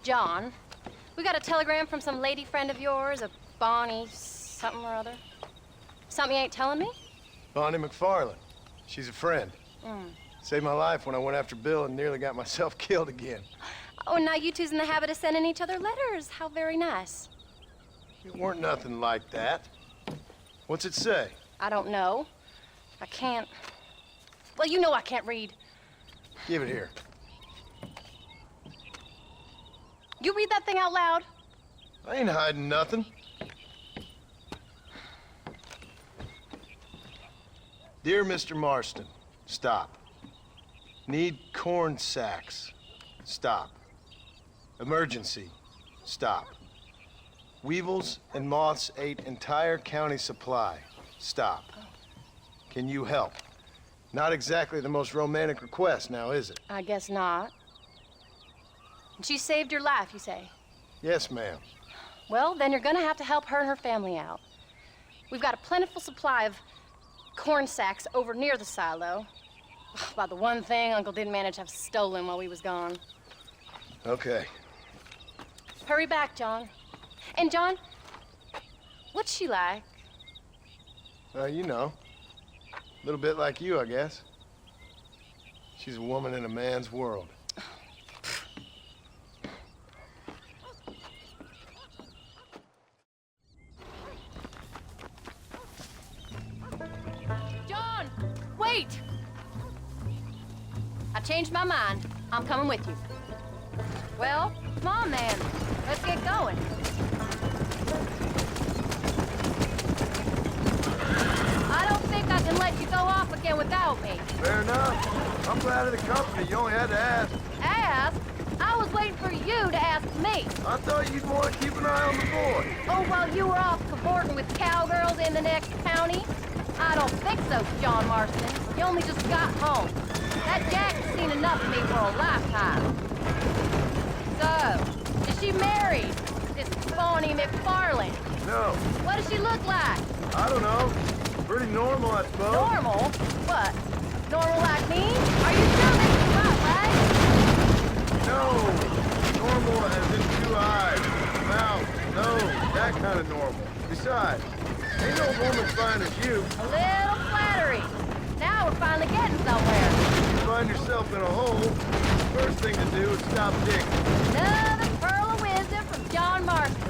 John, we got a telegram from some lady friend of yours, a Bonnie something or other. Something you ain't telling me? Bonnie McFarland. She's a friend. Mm. Saved my life when I went after Bill and nearly got myself killed again. Oh, and now you two's in the habit of sending each other letters. How very nice. It weren't nothing like that. What's it say? I don't know. I can't... Well, you know I can't read. Give it here. You read that thing out loud? I ain't hiding nothing. Dear Mr. Marston, stop. Need corn sacks. Stop. Emergency. Stop. Weevils and moths ate entire county supply. Stop. Can you help? Not exactly the most romantic request now, is it? I guess not. She saved your life, you say? Yes, ma'am. Well, then you're gonna have to help her and her family out. We've got a plentiful supply of corn sacks over near the silo. About the one thing Uncle didn't manage to have stolen while we was gone. Okay. Hurry back, John. And John, what's she like? You know. A little bit like you, I guess. She's a woman in a man's world. John, wait! I changed my mind. I'm coming with you. Well, come on, then. Let's get going. I don't think I can let you go off again without me. Fair enough. I'm glad of the company. You only had to ask. Ask? I was waiting for you to ask me. I thought you'd want to keep an eye on the boy. Oh, while you were off cavorting with cowgirls in the next county? I don't think so, John Marston. You only just got home. That Jack's seen enough of me for a lifetime. So, is she married? This Bonnie McFarland? No. What does she look like? I don't know. Pretty normal, I suppose. Normal? What? Normal like me? Are you sure this is right, right? No. Normal as in 2 eyes, mouth, nose, that kind of normal. Besides, ain't no woman fine as you. A little flattery. Now we're finally getting somewhere. You find yourself in a hole, the first thing to do is stop digging. Another pearl of wisdom from John Marston.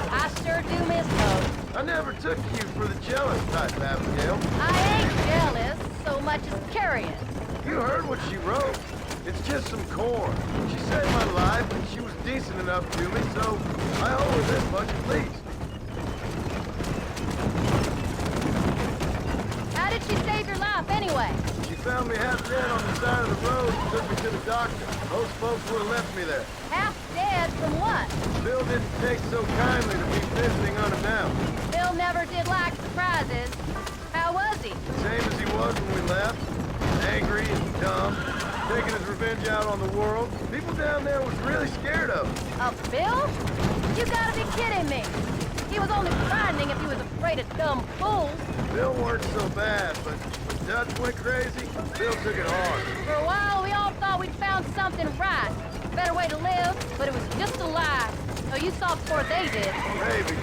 I sure do miss those. I never took you for the jealous type, Abigail. I ain't jealous so much as curious. You heard what she wrote. It's just some corn. She saved my life, and she was decent enough to me, so I owe her this much at least. How did she save your life anyway? She found me half dead on the side of the road and took me to the doctor. Most folks would have left me there. Half dead from what? Bill didn't take so kindly to me visiting unannounced. Bill never did like surprises. How was he? Same as he was when we left. Angry and dumb. Taking his revenge out on the world. People down there was really scared of him. Of Bill? You gotta be kidding me. He was only frightening if he was afraid of dumb fools. Bill weren't so bad, but when Dutch went crazy, Bill took it hard. For a while, we all thought we'd found something right. A better way to live, but it was just a lie. So you saw before they did. Maybe.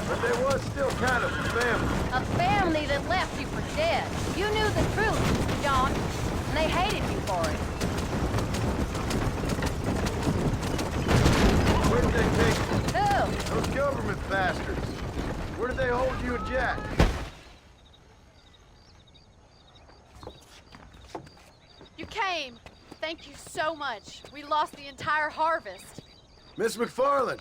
But there was still kind of a family. A family that left you for dead. You knew the truth, John, and they hated you for it. Where did they take you? Who? Those government bastards. Where did they hold you and Jack? You came. Thank you so much. We lost the entire harvest. Miss McFarland,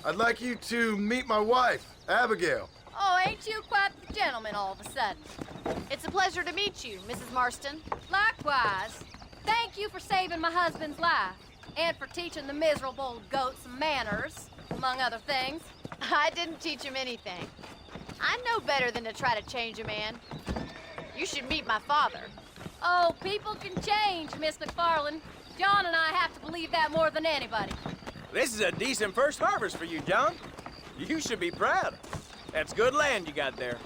I'd like you to meet my wife, Abigail. Oh, ain't you quite the gentleman all of a sudden? It's a pleasure to meet you, Mrs. Marston. Likewise. Thank you for saving my husband's life. And for teaching the miserable goat some manners, among other things. I didn't teach him anything. I know better than to try to change a man. You should meet my father. Oh, people can change, Miss McFarland. John and I have to believe that more than anybody. This is a decent first harvest for you, John. You should be proud. That's good land you got there.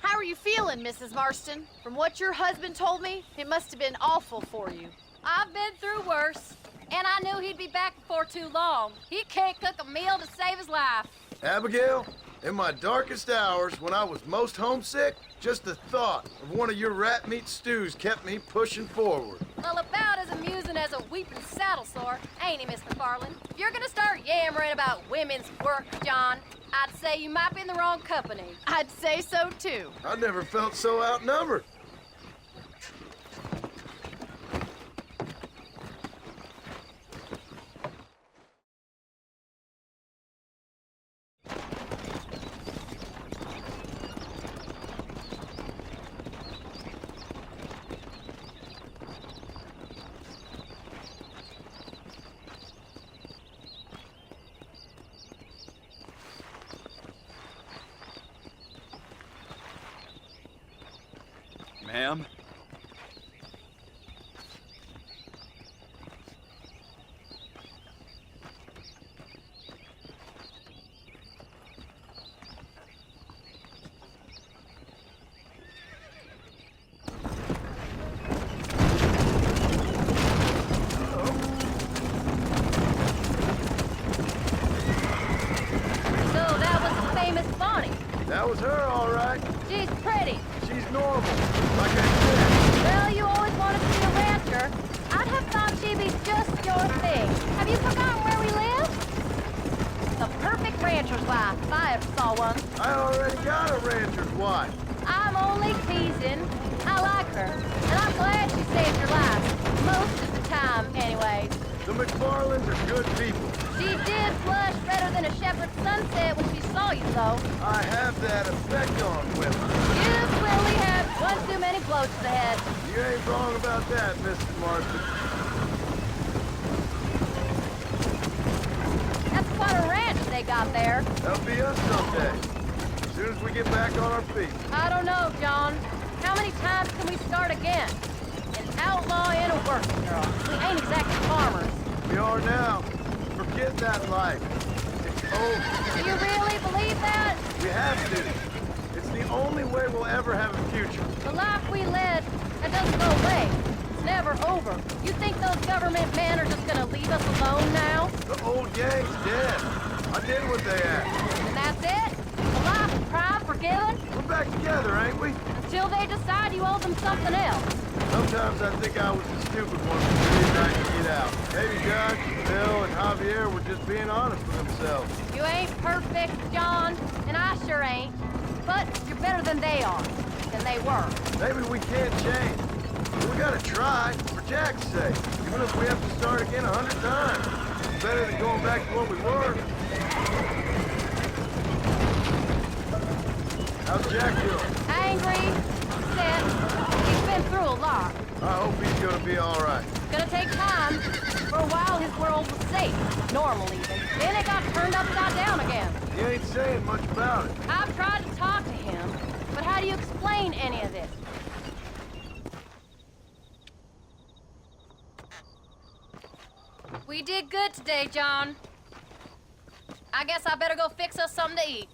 How are you feeling, Mrs. Marston? From what your husband told me, it must have been awful for you. I've been through worse. And I knew he'd be back before too long. He can't cook a meal to save his life. Abigail, in my darkest hours, when I was most homesick, just the thought of one of your rat meat stews kept me pushing forward. Well, about as amusing as a weeping saddle sore, ain't he, Mr. Farland? If you're gonna start yammering about women's work, John, I'd say you might be in the wrong company. I'd say so, too. I never felt so outnumbered. Ma'am? So that was the famous Bonnie. That was her, all right. She's pretty. She's normal, like I said. Well, you always wanted to be a rancher. I'd have thought she'd be just your thing. Have you forgotten where we live? The perfect rancher's wife, if I ever saw one. I already got a rancher's wife. I'm only teasing. I like her, and I'm glad she saved your life. Most of the time, anyways. The McFarlands are good people. She did blush better than a shepherd's sunset when she saw you, though. I have that effect on women. You clearly had one too many blows to the head. You ain't wrong about that, Mr. Marston. That's quite a ranch they got there. That'll be us someday. As soon as we get back on our feet. I don't know, John. How many times can we start again? An outlaw and a working girl. We ain't exactly farmers. We are now. Forget that life. It's over. Do you really believe that? We have to. It's the only way we'll ever have a future. The life we led, that doesn't go away. It's never over. You think those government men are just gonna leave us alone now? The old gang's dead. I did what they asked. And that's it? A life of pride forgiven? We're back together, ain't we? Until they decide you owe them something else. Sometimes I think I was the stupid one for being trying to get out. Maybe Judge, Bill, and Javier were just being honest with themselves. You ain't perfect, John, and I sure ain't. But you're better than they are. Than they were. Maybe we can't change. But we gotta try, for Jack's sake. Even if we have to start again 100 times. It's better than going back to what we were. How's Jack doing? Angry, upset. He's been through a lot. I hope he's gonna be all right. It's gonna take time. For a while, his world was safe. Normal, even. Then it got turned upside down again. He ain't saying much about it. I've tried to talk to him, but how do you explain any of this? We did good today, John. I guess I better go fix us something to eat.